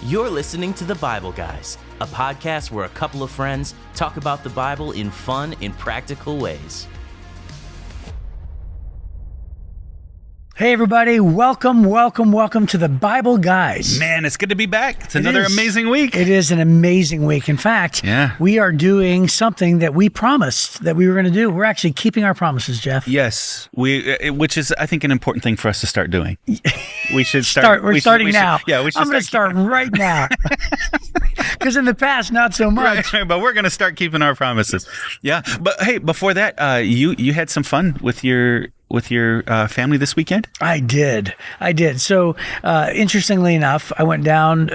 You're listening to The Bible Guys, a podcast where a couple of friends talk about the Bible in fun and practical ways. Hey everybody, welcome to the Bible Guys. Man, it's good to be back. It's another amazing week. It is an amazing week. In fact, we are doing something that we promised that we were going to do. We're actually keeping our promises, Jeff. Yes, which is, I think, an important thing for us to start doing. We should start. We're starting now. We should I'm going to start right now. Because in the past, not so much. Right, but we're going to start keeping our promises. Yeah, but hey, before that, you had some fun with your family this weekend? I did. So, interestingly enough, I went down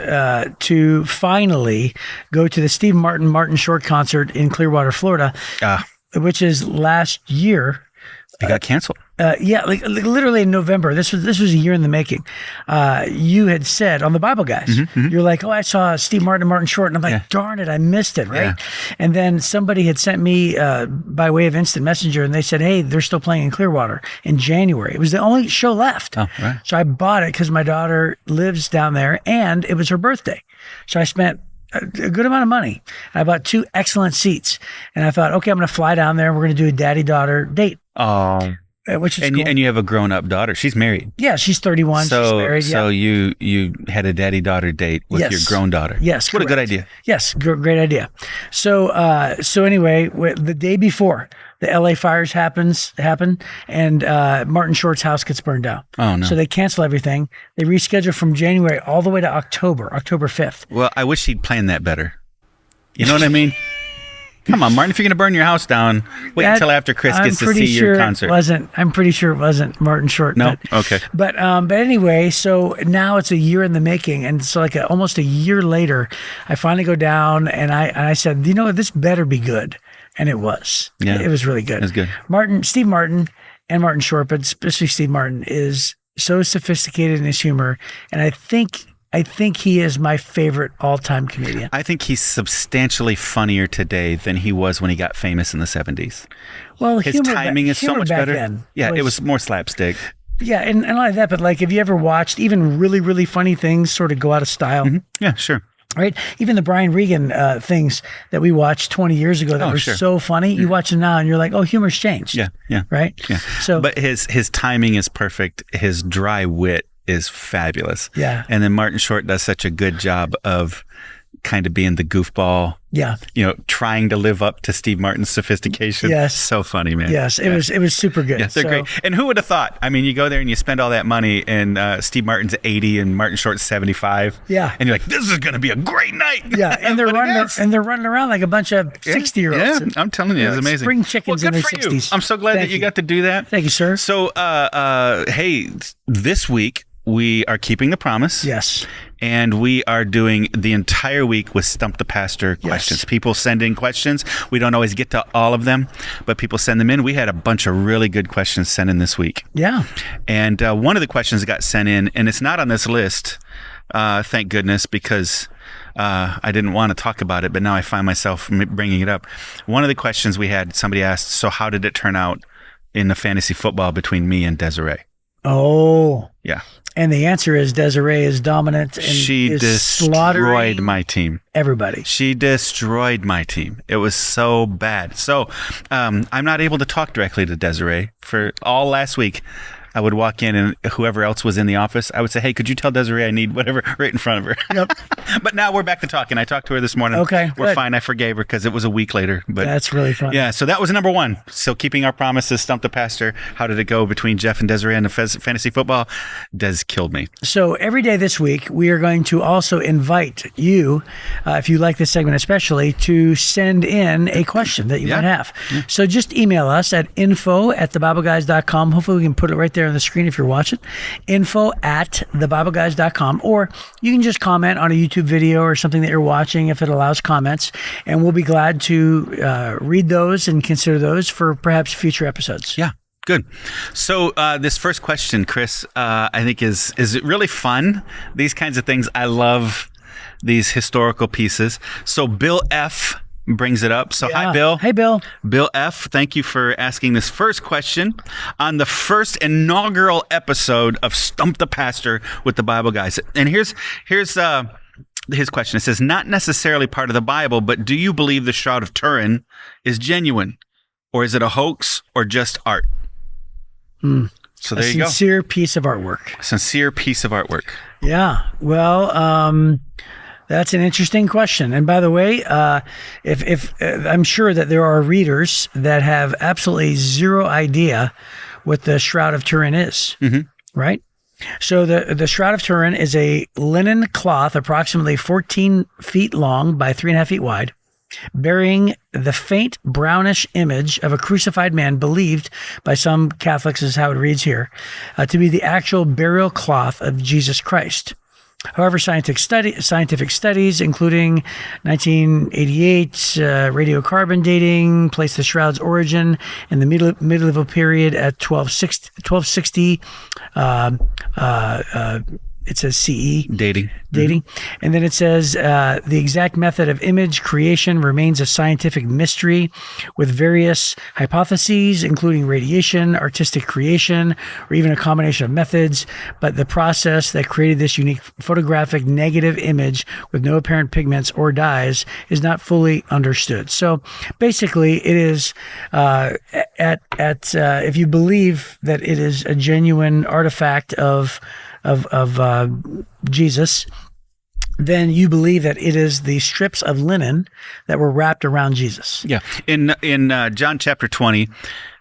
to finally go to the Steve Martin Short concert in Clearwater, Florida, which is last year. It got canceled. Like literally in November. This was a year in the making. You had said on the Bible Guys, you're like, I saw Steve Martin Short, and I'm like, darn it, I missed it, right? Yeah. And then somebody had sent me by way of instant messenger, and they said, hey, they're still playing in Clearwater in January. It was the only show left. Oh, right. So I bought it because my daughter lives down there, and it was her birthday. So I spent a good amount of money. I bought 2 excellent seats, and I thought, okay, I'm going to fly down there. We're going to do a daddy-daughter date. Oh, which is cool. And you have a grown-up daughter. She's married. Yeah, she's 31. She's married. So you had a daddy-daughter date with your grown daughter. Yes, what correct. a good idea. Yes, great idea. So anyway, the day before, the LA fires happen, and Martin Short's house gets burned down. Oh, no. So they cancel everything. They reschedule from January all the way to October 5th. Well, I wish he'd planned that better. You know what I mean? Come on, Martin, if you're going to burn your house down, wait until after Chris gets to see your concert. I'm pretty sure it wasn't Martin Short. No? Okay. But anyway, so now it's a year in the making. And so almost a year later, I finally go down and I said, you know what, this better be good. And it was. Yeah. It was really good. It was good. Steve Martin and Martin Short, but especially Steve Martin, is so sophisticated in his humor. And I think he is my favorite all-time comedian. I think he's substantially funnier today than he was when he got famous in the 70s. Well, his timing is so much better. It was more slapstick. Yeah, and not like that, but have you ever watched even really, really funny things sort of go out of style? Mm-hmm. Yeah, sure. Right? Even the Brian Regan things that we watched 20 years ago that were so funny, you watch them now and you're like, oh, humor's changed. Yeah. Right? Yeah. But his timing is perfect. His dry wit is fabulous. Yeah. And then Martin Short does such a good job of kind of being the goofball. Yeah. Trying to live up to Steve Martin's sophistication. Yes. So funny, man. Yes. It was super good. Yes, they're great. And who would have thought? I mean, you go there and you spend all that money and Steve Martin's 80 and Martin Short's 75. Yeah. And you're like, this is going to be a great night. Yeah. And they're running around like a bunch of 60-year-olds. Yeah. I'm telling you, it's amazing. Spring chickens in their 60s. I'm so glad that you got to do that. Thank you, sir. So, hey, this week we are keeping the promise. Yes. And we are doing the entire week with Stump the Pastor questions. Yes. People send in questions. We don't always get to all of them, but people send them in. We had a bunch of really good questions sent in this week. Yeah. And one of the questions that got sent in, and it's not on this list, thank goodness, because I didn't want to talk about it, but now I find myself bringing it up. One of the questions we had, somebody asked, so how did it turn out in the fantasy football between me and Desiree? Oh. Yeah. And the answer is Desiree is dominant and she destroyed my team. Everybody. She destroyed my team. It was so bad. So I'm not able to talk directly to Desiree. For all last week, I would walk in and whoever else was in the office, I would say, hey, could you tell Desiree I need whatever right in front of her? Yep. But now we're back to talking. I talked to her this morning. Okay, we're good. fine. I forgave her because it was a week later. But that's really fun. Yeah, so that was number 1. So keeping our promises, Stump the Pastor. How did it go between Jeff and Desiree in the fantasy football? Des killed me. So every day this week, we are going to also invite you, if you like this segment especially, to send in a question that you might have. Yeah. So just email us at info@thebibleguys.com. Hopefully we can put it right there on the screen if you're watching. info@thebibleguys.com, or you can just comment on a YouTube video or something that you're watching if it allows comments, and we'll be glad to read those and consider those for perhaps future episodes. Yeah. Good. So this first question, Chris, I think is it really fun? These kinds of things. I love these historical pieces. So Bill F. brings it up. So hi, Bill. Hey, Bill. Bill F., thank you for asking this first question on the first inaugural episode of Stump the Pastor with the Bible Guys. And here's his question. It says, not necessarily part of the Bible, but do you believe the Shroud of Turin is genuine? Or is it a hoax or just art? So there you go. Sincere piece of artwork. Sincere piece of artwork. Yeah. Well, that's an interesting question. And by the way, if I'm sure that there are readers that have absolutely zero idea what the Shroud of Turin is, right? So the Shroud of Turin is a linen cloth approximately 14 feet long by 3.5 feet wide, bearing the faint brownish image of a crucified man believed by some Catholics, is how it reads here, to be the actual burial cloth of Jesus Christ. However, scientific studies, including 1988 radiocarbon dating, place the shroud's origin in the medieval period at 1260. It says CE. Dating. And then it says the exact method of image creation remains a scientific mystery with various hypotheses, including radiation, artistic creation, or even a combination of methods. But the process that created this unique photographic negative image with no apparent pigments or dyes is not fully understood. So basically it is if you believe that it is a genuine artifact of Jesus, then you believe that it is the strips of linen that were wrapped around Jesus. Yeah. In John chapter 20,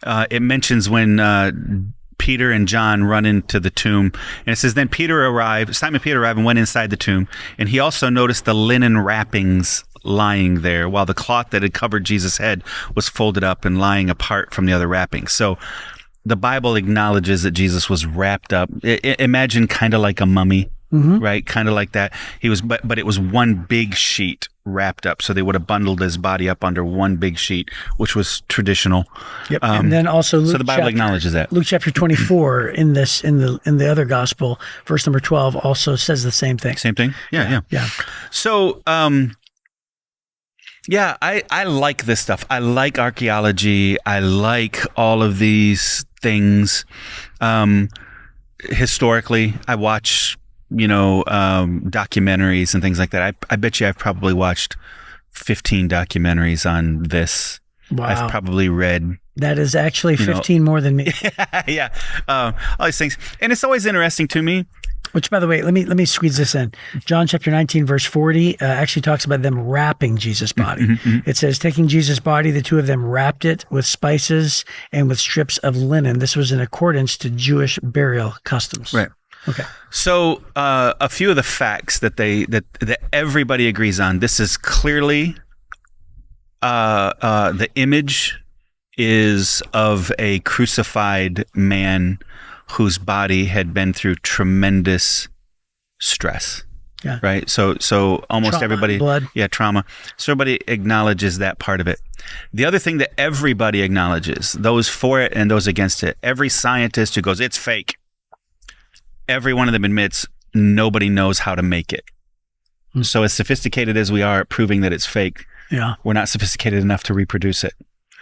it mentions when Peter and John run into the tomb, and it says, then Simon Peter arrived and went inside the tomb, and he also noticed the linen wrappings lying there, while the cloth that had covered Jesus' head was folded up and lying apart from the other wrappings. So the Bible acknowledges that Jesus was wrapped up. Imagine kind of like a mummy, right? Kind of like that. He was, but it was one big sheet wrapped up. So they would have bundled his body up under one big sheet, which was traditional. Yep. And then also Luke, so the Bible acknowledges that. Luke chapter 24 in the other gospel, verse number 12, also says the same thing. Same thing. Yeah. So, yeah, I like this stuff. I like archaeology. I like all of these things. Historically, I watch, documentaries and things like that. I bet you I've probably watched 15 documentaries on this. Wow. I've probably read. That is actually 15 more than me. Yeah. All these things. And it's always interesting to me. Which, by the way, let me squeeze this in. John chapter 19, verse 40 actually talks about them wrapping Jesus' body. It says, taking Jesus' body, the two of them wrapped it with spices and with strips of linen. This was in accordance to Jewish burial customs. Right. Okay. So a few of the facts that everybody agrees on. This is clearly the image is of a crucified man whose body had been through tremendous stress. Yeah. Right. So almost trauma, everybody, blood. Yeah, trauma. So everybody acknowledges that part of it. The other thing that everybody acknowledges, those for it and those against it, every scientist who goes, it's fake, every one of them admits nobody knows how to make it. So as sophisticated as we are at proving that it's fake, we're not sophisticated enough to reproduce it.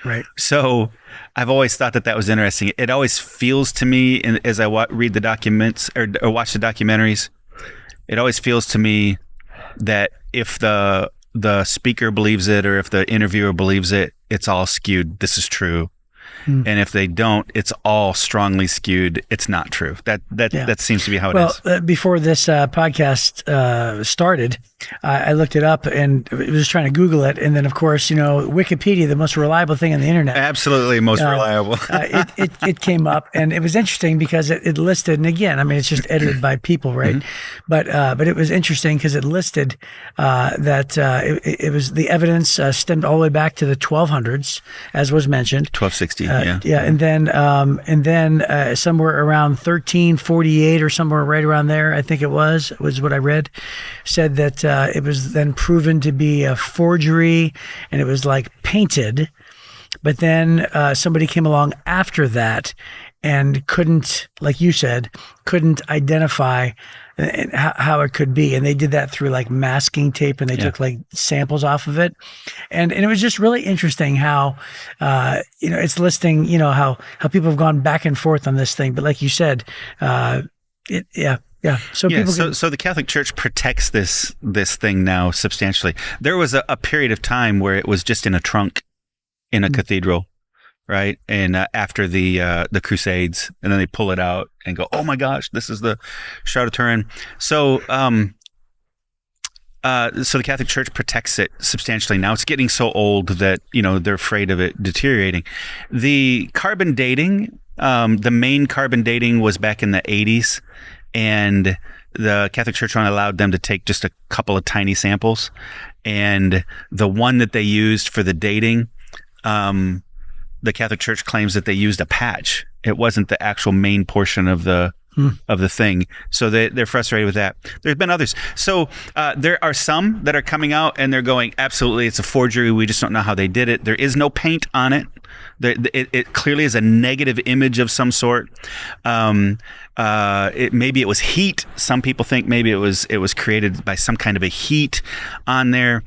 Right. So I've always thought that was interesting. It always feels to me, as I read the documents or watch the documentaries, it always feels to me that if the speaker believes it or if the interviewer believes it, it's all skewed. This is true. And if they don't, it's all strongly skewed. It's not true. That seems to be how it is. Well, before this podcast started, I looked it up and was trying to Google it. And then, of course, Wikipedia, the most reliable thing on the internet. Absolutely most reliable. It came up, and it was interesting because it listed, and again, I mean, it's just edited by people, right? But it was interesting because it listed that it was the evidence stemmed all the way back to the 1200s, as was mentioned. 1260. Yeah, and then somewhere around 1348 or somewhere right around there, I think it was what I read, said that it was then proven to be a forgery, and it was like painted. But then somebody came along after that and couldn't, like you said, couldn't identify how it could be. And they did that through like masking tape, and they took like samples off of it. And it was just really interesting how, it's listing, how people have gone back and forth on this thing. But like you said, Yeah. So Yeah, people can, so the Catholic Church protects this thing now substantially. There was a period of time where it was just in a trunk in a cathedral, right? And after the Crusades, and then they pull it out and go, "Oh my gosh, this is the Shroud of Turin." So so the Catholic Church protects it substantially. Now it's getting so old that, they're afraid of it deteriorating. The carbon dating, the main carbon dating was back in the 80s, and the Catholic Church only allowed them to take just a couple of tiny samples. And the one that they used for the dating, the Catholic Church claims that they used a patch. It wasn't the actual main portion of the thing. So they're frustrated with that. There's been others. So there are some that are coming out and they're going, absolutely, it's a forgery. We just don't know how they did it. There is no paint on it. It clearly is a negative image of some sort. Maybe it was heat. Some people think maybe it was created by some kind of a heat on there.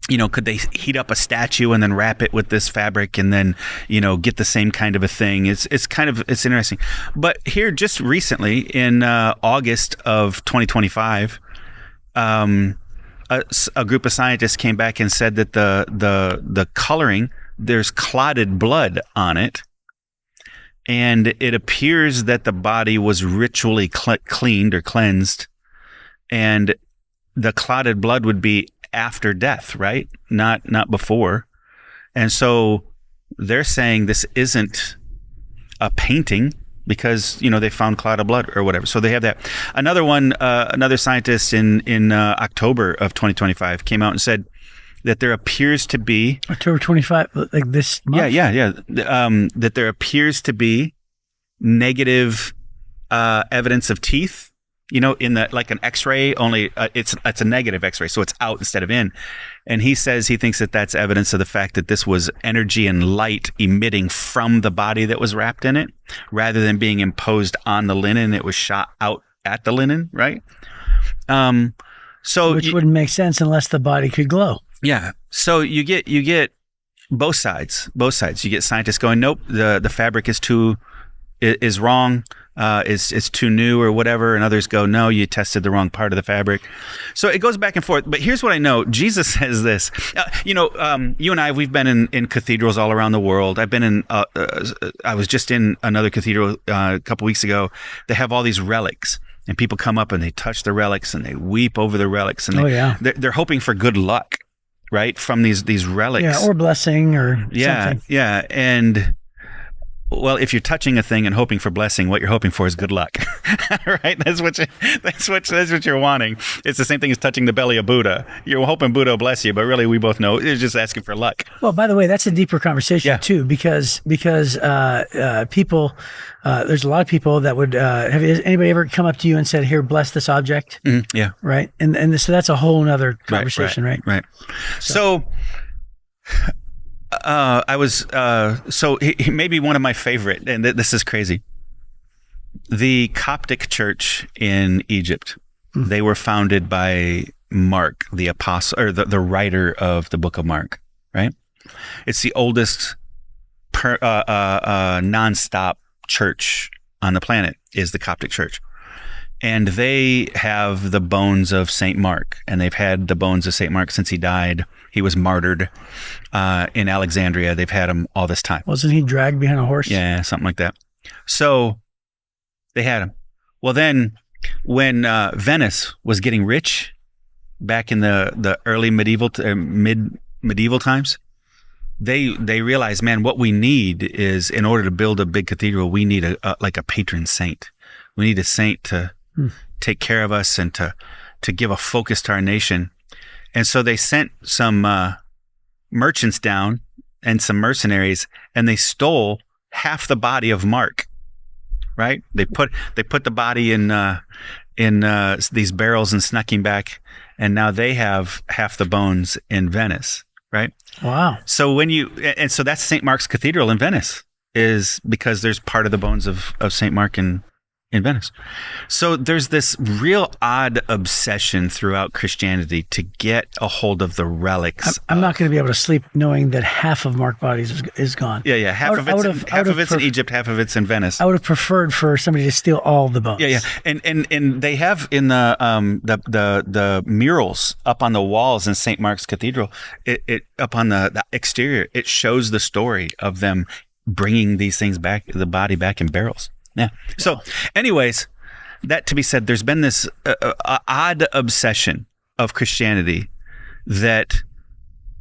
Could they heat up a statue and then wrap it with this fabric and then, get the same kind of a thing? It's interesting. But here just recently in August of 2025, a group of scientists came back and said that the coloring, there's clotted blood on it. And it appears that the body was ritually cleaned or cleansed. And the clotted blood would be after death, right? Not before. And so they're saying this isn't a painting because, they found clotted blood or whatever. So they have that. Another one, another scientist in October of 2025 came out and said that there appears to be... October 25, like this month? Yeah. That there appears to be negative evidence of teeth. In like an X-ray, only it's a negative X-ray, so it's out instead of in. And he says he thinks that that's evidence of the fact that this was energy and light emitting from the body that was wrapped in it, rather than being imposed on the linen. It was shot out at the linen, right? Which wouldn't make sense unless the body could glow. Yeah. So you get both sides. You get scientists going, nope, the fabric is wrong. It's too new or whatever, and others go, no, you tested the wrong part of the fabric. So it goes back and forth. But here's what I know. Jesus says this. You and I, we've been in cathedrals all around the world. I've been in, I was just in another cathedral a couple weeks ago. They have all these relics. And people come up and they touch the relics and they weep over the relics. And they're hoping for good luck, right, from these relics. Yeah, or blessing or something. Yeah. And... well, if you're touching a thing and hoping for blessing, what you're hoping for is good luck, right? That's what you're wanting. It's the same thing as touching the belly of Buddha. You're hoping Buddha will bless you, but really, we both know it's just asking for luck. Well, by the way, that's a deeper conversation too, because people, there's a lot of people that would. Have anybody ever come up to you and said, "Here, bless this object"? Mm-hmm. Yeah. Right, and so that's a whole nother conversation, right? Right. So I was, so he may be one of my favorite, and this is crazy. The Coptic church in Egypt, they were founded by Mark, the apostle, or the writer of the book of Mark, right? It's the oldest nonstop church on the planet is the Coptic church. And they have the bones of St. Mark, and they've had the bones of St. Mark since he died. He was martyred in Alexandria. They've had him all this time. Wasn't he dragged behind a horse? Yeah, something like that. So they had him. Well, then when Venice was getting rich back in the early mid-medieval times, they realized, man, what we need is, in order to build a big cathedral, we need a patron saint. We need a saint to take care of us and to give a focus to our nation. And so they sent some merchants down and some mercenaries, and they stole half the body of Mark. Right? They put the body in these barrels and snuck him back, and now they have half the bones in Venice. Right? Wow. So so that's St. Mark's Cathedral in Venice, is because there's part of the bones of St. Mark in In Venice. So there's this real odd obsession throughout Christianity to get a hold of the relics. I'm not going to be able to sleep knowing that half of Mark Body's is gone. Yeah. Half of it's in Egypt, half of it's in Venice. I would have preferred for somebody to steal all the bones. Yeah. And they have in the murals up on the walls in St. Mark's Cathedral, it up on the exterior, it shows the story of them bringing these things back, the body back in barrels. Yeah. So anyways, that to be said, there's been this odd obsession of Christianity that,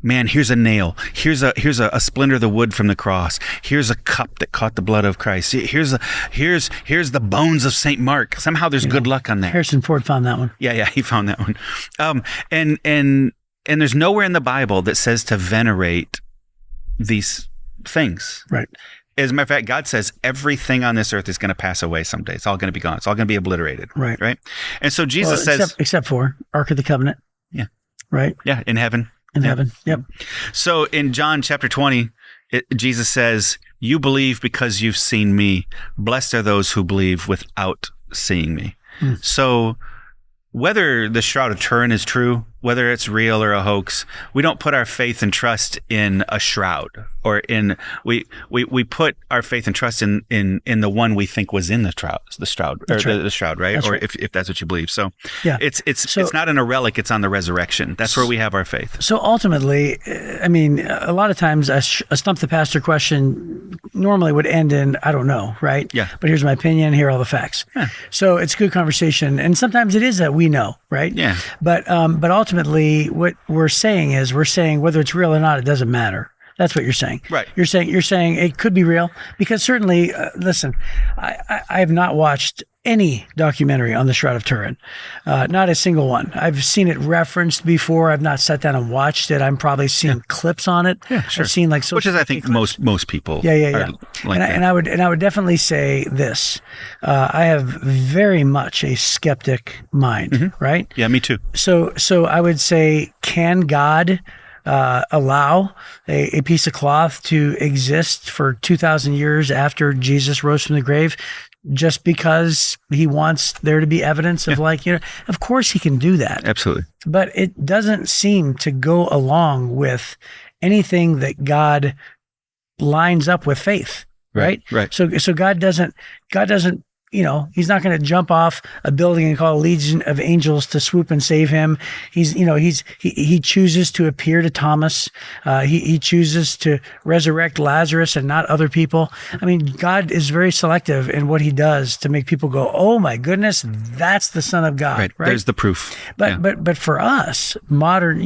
man, here's a nail. Here's a splinter of the wood from the cross. Here's a cup that caught the blood of Christ. Here's the bones of St. Mark. Somehow there's good luck on there. Harrison Ford found that one. Yeah, he found that one. And there's nowhere in the Bible that says to venerate these things. Right. As a matter of fact, God says everything on this earth is going to pass away someday. It's all going to be gone. It's all going to be obliterated. Right. And so Jesus says... Except for Ark of the Covenant. Yeah. Right? Yeah, in heaven. In heaven, yep. So in John chapter 20, Jesus says, "You believe because you've seen me. Blessed are those who believe without seeing me." So whether the Shroud of Turin is true, whether it's real or a hoax, we don't put our faith and trust in a shroud, or we put our faith and trust in the one we think was in the shroud, the shroud, right? That's or right. if that's what you believe. So yeah. it's not in a relic, it's on the resurrection. That's where we have our faith. So ultimately, I mean, a lot of times a Stump the Pastor question normally would end in, I don't know, right? Yeah. But here's my opinion, here are all the facts. Yeah. So it's good conversation. And sometimes it is that we know, right? Yeah. But ultimately, what we're saying whether it's real or not, it doesn't matter. That's what you're saying. Right. You're saying it could be real because certainly, listen, I have not watched any documentary on the Shroud of Turin, not a single one. I've seen it referenced before. I've not sat down and watched it. I'm probably seen clips on it. Yeah, sure. I've seen like which is I think clips. most people. Yeah. Like and I would definitely say this. I have very much a skeptic mind, right? Yeah, me too. So I would say, can God allow a piece of cloth to exist for 2,000 years after Jesus rose from the grave, just because he wants there to be evidence of of course he can do that. Absolutely. But it doesn't seem to go along with anything that God lines up with faith, right? Right. So God doesn't, he's not going to jump off a building and call a legion of angels to swoop and save him. He chooses to appear to Thomas. He chooses to resurrect Lazarus and not other people. I mean, God is very selective in what he does to make people go, "Oh my goodness, that's the Son of God." Right. There's the proof. But for us, modern,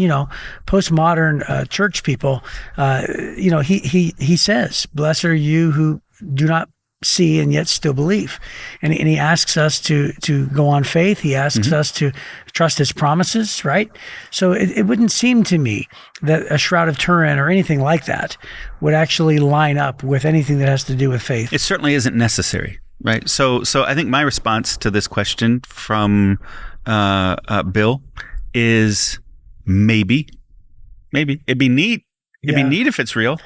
postmodern church people, he says, "Blessed are you who do not see and yet still believe," and he asks us to go on faith. He asks us to trust his promises, right? So it wouldn't seem to me that a Shroud of Turin or anything like that would actually line up with anything that has to do with faith. It certainly isn't necessary, right? So I think my response to this question from Bill is maybe it'd be neat. It'd be neat if it's real,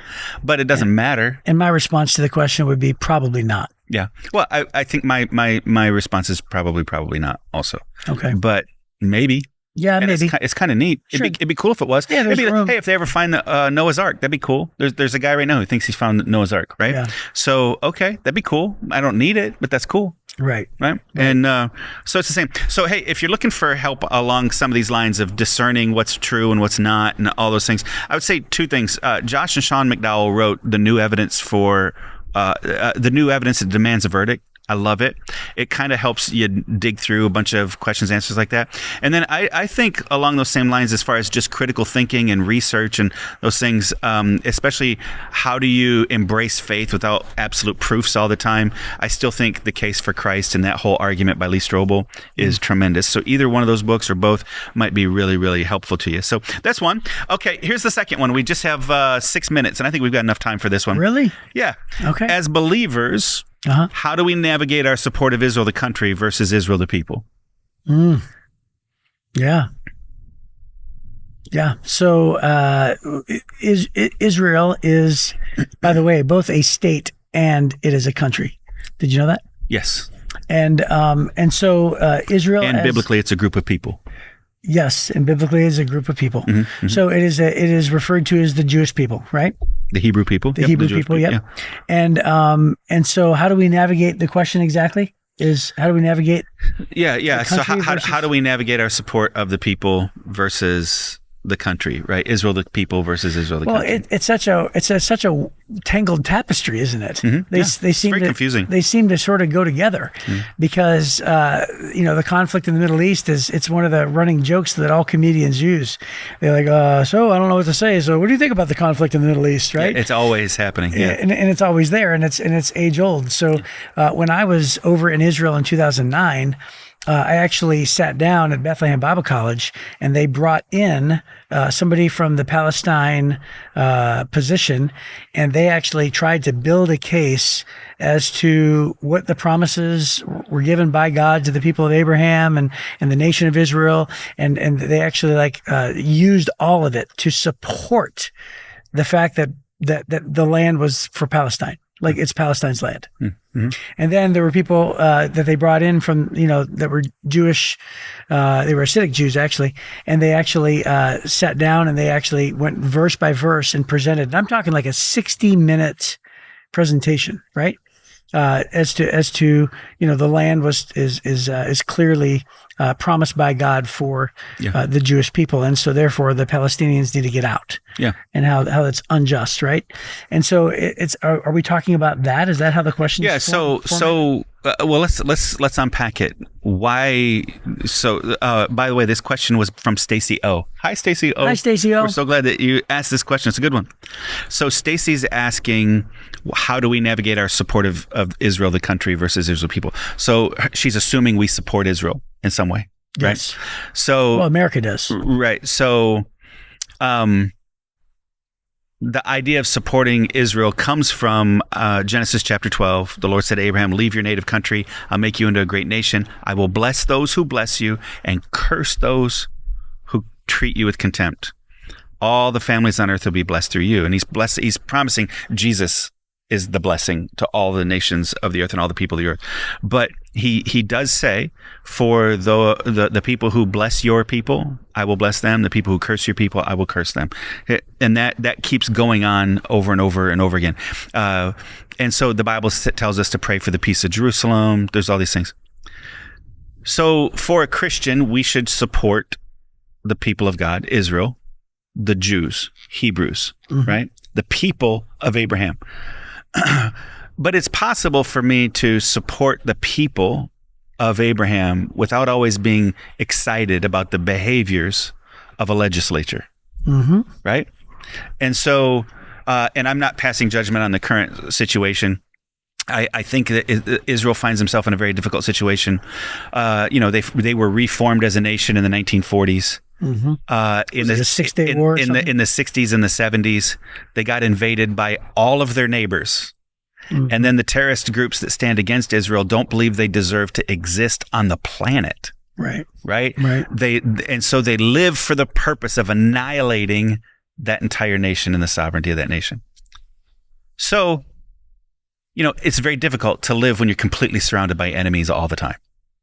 but it doesn't matter. And my response to the question would be probably not. Yeah. Well, I think my response is probably not also. Okay. But maybe. Yeah, and maybe. It's kind of neat. Sure. It'd be cool if it was. Yeah, there's room. Hey, if they ever find the Noah's Ark, that'd be cool. There's a guy right now who thinks he's found Noah's Ark, right? Yeah. So, okay, that'd be cool. I don't need it, but that's cool. Right. And so it's the same. So, hey, if you're looking for help along some of these lines of discerning what's true and what's not and all those things, I would say two things. Josh and Sean McDowell wrote the new evidence that demands a verdict. I love it. It kind of helps you dig through a bunch of questions, answers like that. And then I think along those same lines, as far as just critical thinking and research and those things, especially how do you embrace faith without absolute proofs all the time? I still think The Case for Christ and that whole argument by Lee Strobel is tremendous. So either one of those books or both might be really, really helpful to you. So that's one. Okay, here's the second one. We just have 6 minutes, and I think we've got enough time for this one. Really? Yeah. Okay. As believers, how do we navigate our support of Israel, the country, versus Israel, the people? Yeah. So Israel is, by the way, both a state and it is a country. Did you know that? Yes. And so Israel, And biblically, it's a group of people. yes, and biblically is a group of people. Mm-hmm. So it is referred to as the Jewish people, right? The Hebrew people. The Hebrew people, yep. Yeah. And so how do we navigate the question exactly? How do we navigate? Yeah. So country how do we navigate our support of the people versus the country, right? Israel the people versus Israel the country. Well, it's such a tangled tapestry, isn't it? Mm-hmm. They seem very confusing. They seem to sort of go together because the conflict in the Middle East it's one of the running jokes that all comedians use. They're like, so I don't know what to say. So what do you think about the conflict in the Middle East, right? Yeah, it's always happening. Yeah. And it's always there, and it's age old. So when I was over in Israel in 2009. I actually sat down at Bethlehem Bible College, and they brought in somebody from the Palestine position, and they actually tried to build a case as to what the promises were given by God to the people of Abraham and the nation of Israel, and they actually used all of it to support the fact that the land was for Palestine. Like it's Palestine's land. Mm-hmm. And then there were people that they brought in from, that were Jewish. They were Hasidic Jews, actually. And they actually sat down and they actually went verse by verse and presented. And I'm talking like a 60-minute presentation, right? As to the land is clearly promised by God for the Jewish people, and so therefore the Palestinians need to get out. Yeah, and how that's unjust, right? And so are we talking about that? Is that how the question? Yeah. Well, let's unpack it. Why? So, by the way, this question was from Stacy O. Hi, Stacy O. Hi, Stacy O. We're so glad that you asked this question. It's a good one. So, Stacy's asking, how do we navigate our support of Israel, the country, versus Israel people? So, she's assuming we support Israel in some way, right? Yes. So, well, America does, right? So, the idea of supporting Israel comes from Genesis chapter 12. The Lord said to Abraham, leave your native country. I'll make you into a great nation. I will bless those who bless you and curse those who treat you with contempt. All the families on earth will be blessed through you. And he's promising Jesus is the blessing to all the nations of the earth and all the people of the earth. But he does say, for the people who bless your people, I will bless them. The people who curse your people, I will curse them. And that keeps going on over and over and over again. And so the Bible tells us to pray for the peace of Jerusalem. There's all these things. So for a Christian, we should support the people of God, Israel, the Jews, Hebrews, right? The people of Abraham. But it's possible for me to support the people of Abraham without always being excited about the behaviors of a legislature, right? And so, and I'm not passing judgment on the current situation. I think that Israel finds himself in a very difficult situation. They were reformed as a nation in the 1940s. In the 6-Day War, in the 60s and the 70s, they got invaded by all of their neighbors. And then the terrorist groups that stand against Israel don't believe they deserve to exist on the planet. Right. And so they live for the purpose of annihilating that entire nation and the sovereignty of that nation. So, it's very difficult to live when you're completely surrounded by enemies all the time.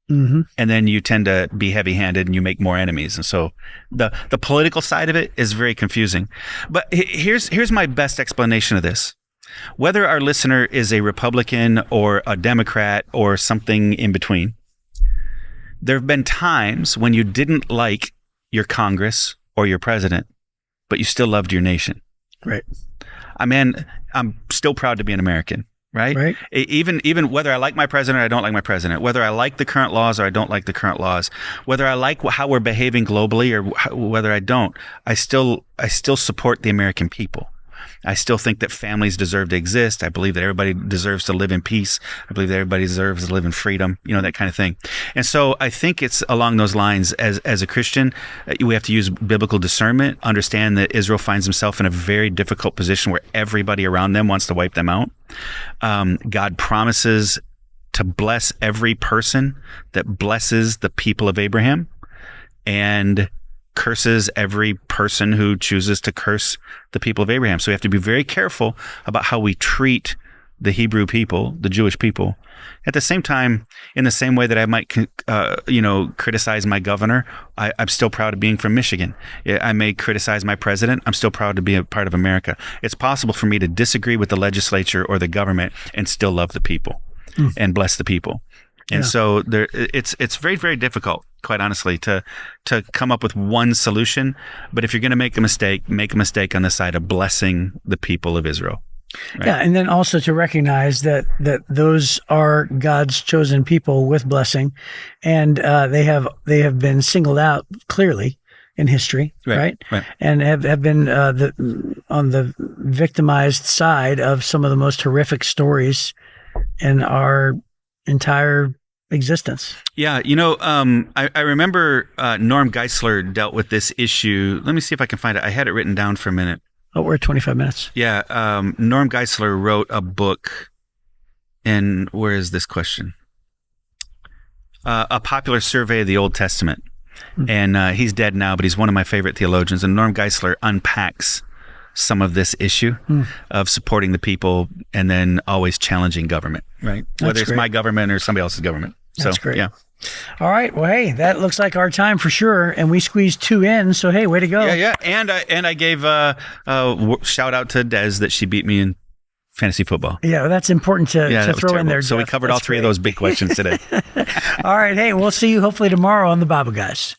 And then you tend to be heavy-handed and you make more enemies. And so the political side of it is very confusing. But here's my best explanation of this. Whether our listener is a Republican or a Democrat or something in between, there have been times when you didn't like your Congress or your president, but you still loved your nation. Right. I'm still proud to be an American. Right. Even whether I like my president or I don't like my president, whether I like the current laws or I don't like the current laws, whether I like how we're behaving globally or whether I don't, I still support the American people. I still think that families deserve to exist. I believe that everybody deserves to live in peace. I believe that everybody deserves to live in freedom, that kind of thing. And so I think it's along those lines as a Christian, we have to use biblical discernment, understand that Israel finds himself in a very difficult position where everybody around them wants to wipe them out. God promises to bless every person that blesses the people of Abraham and curses every person who chooses to curse the people of Abraham. So we have to be very careful about how we treat the Hebrew people, the Jewish people. At the same time, in the same way that I might, criticize my governor, I'm still proud of being from Michigan. I may criticize my president. I'm still proud to be a part of America. It's possible for me to disagree with the legislature or the government and still love the people and bless the people. And so it's very, very difficult, quite honestly, to come up with one solution. But if you're going to make a mistake on the side of blessing the people of Israel. Right? Yeah, and then also to recognize that those are God's chosen people with blessing, and they have been singled out clearly in history, right? And have been on the victimized side of some of the most horrific stories in our entire existence. Yeah, I remember Norm Geisler dealt with this issue. Let me see if I can find it. I had it written down for a minute. Oh, we're at 25 minutes. Yeah, Norm Geisler wrote a book, and where is this question? A popular survey of the Old Testament. And he's dead now, but he's one of my favorite theologians. And Norm Geisler unpacks some of this issue of supporting the people and then always challenging government, right? Whether it's my government or somebody else's government. That's great. Yeah. All right. Well, hey, that looks like our time for sure. And we squeezed 2 in. So, hey, way to go. Yeah. And I gave a shout out to Des that she beat me in fantasy football. Yeah, well, that's important to throw in there. So Jeff. we covered all 3 of those big questions today. All right. Hey, we'll see you hopefully tomorrow on the Bible Guys.